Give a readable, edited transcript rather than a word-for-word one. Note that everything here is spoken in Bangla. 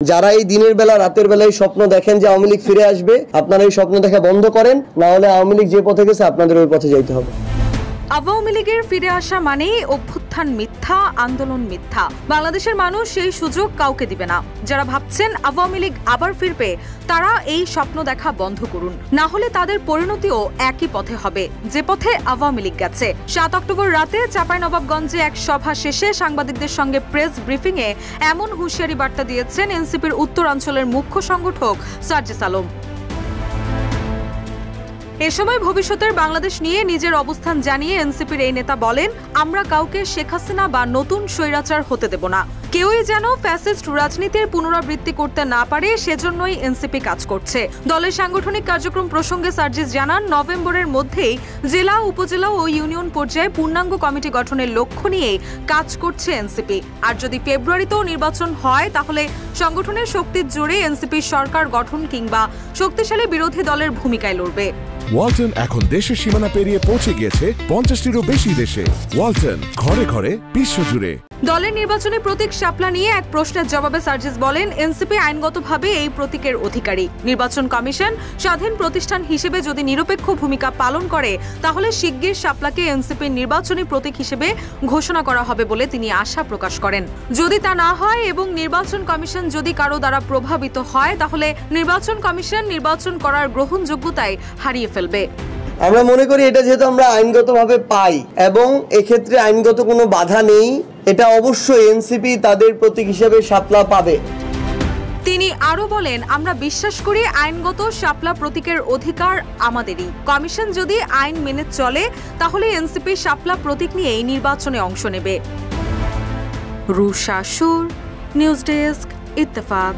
যারা এই দিনের বেলা রাতের বেলায় স্বপ্ন দেখেন যে আওয়ামী লীগ ফিরে আসবে, আপনারা এই স্বপ্ন দেখা বন্ধ করেন, না হলে আওয়ামী লীগ যে পথে গেছে আপনাদের ওই পথে যাইতে হবে। আওয়ামী লীগের ফিরে আসা মানেই অভ্যুত্থান মিথ্যা, আন্দোলন মিথ্যা। বাংলাদেশের মানুষ সেই সুযোগ কাউকে দিবে না। যারা ভাবছেন আওয়ামী লীগ আবার ফিরবে, তারা এই স্বপ্ন দেখা বন্ধ করুন, না হলে তাদের পরিণতিও একই পথে হবে যে পথে আওয়ামী লীগ গেছে। 7 অক্টোবর রাতে চাঁপাইনবাবগঞ্জে এক সভা শেষে সাংবাদিকদের সঙ্গে প্রেস ব্রিফিংয়ে এমন হুঁশিয়ারি বার্তা দিয়েছেন এনসিপির উত্তরাঞ্চলের মুখ্য সংগঠক সার্জিস আলম। এ সময় ভবিষ্যতের বাংলাদেশ নিয়ে নিজের অবস্থান জানিয়ে এনসিপির এই নেতা বলেন, আমরা কাউকে শেখ হাসিনা বা নতুন স্বৈরাচার হতে দেব না। কেউই যেন ফ্যাসিস্ট রাজনীতির পুনরাবৃত্তি করতে না পারে, সেজন্যই এনসিপি কাজ করছে। দলের সাংগঠনিক কার্যক্রম প্রসঙ্গে সার্জিস জানান, নভেম্বরের মধ্যেই জেলা, উপজেলা ও ইউনিয়ন পর্যায়ে পূর্ণাঙ্গ কমিটি গঠনের লক্ষ্য নিয়ে কাজ করছে এনসিপি। আর যদি ফেব্রুয়ারিতেও নির্বাচন হয়, তাহলে সংগঠনের শক্তির জোরে এনসিপি সরকার গঠন কিংবা শক্তিশালী বিরোধী দলের ভূমিকায় লড়বে। ওয়ালটন এখন দেশের সীমানা পেরিয়ে পৌঁছে গিয়েছে 50টিরও বেশি দেশে। ওয়ালটন, ঘরে ঘরে, বিশ্বজুড়ে। দলের নির্বাচনী প্রতীক শাপলা নিয়ে এক প্রশ্নের জবাবে সার্জিস বলেন, এনসিপি আইনগতভাবে এই প্রতীকের অধিকারী। নির্বাচন কমিশন স্বাধীন প্রতিষ্ঠান হিসেবে যদি নিরপেক্ষ ভূমিকা পালন করে, তাহলে শিগগির শাপলাকে এনসিপির নির্বাচনী প্রতীক হিসেবে ঘোষণা করা হবে বলে তিনি আশা প্রকাশ করেন। যদি তা না হয় এবং নির্বাচন কমিশন যদি কারো দ্বারা প্রভাবিত হয়, তাহলে নির্বাচন কমিশন নির্বাচন করার গ্রহণযোগ্যতায় হারিয়ে ফেলবে। আমরা মনে করি এটা যেহেতু আমরা আইনগতভাবে পাই এবং এক্ষেত্রে আইনগত কোনো বাধা নেই, এটা অবশ্যই এনসিপি তাদের প্রতীক হিসেবে শাপলা পাবে। তিনি আরো বলেন, আমরা বিশ্বাস করি আইনগত শাপলা প্রতীকের অধিকার আমাদেরই। কমিশন যদি আইন মেনে চলে, তাহলে এনসিপি শাপলা প্রতীক নিয়ে এই নির্বাচনে অংশ নেবে। রুশা সুর, নিউজ ডেস্ক, ইত্তেফাক।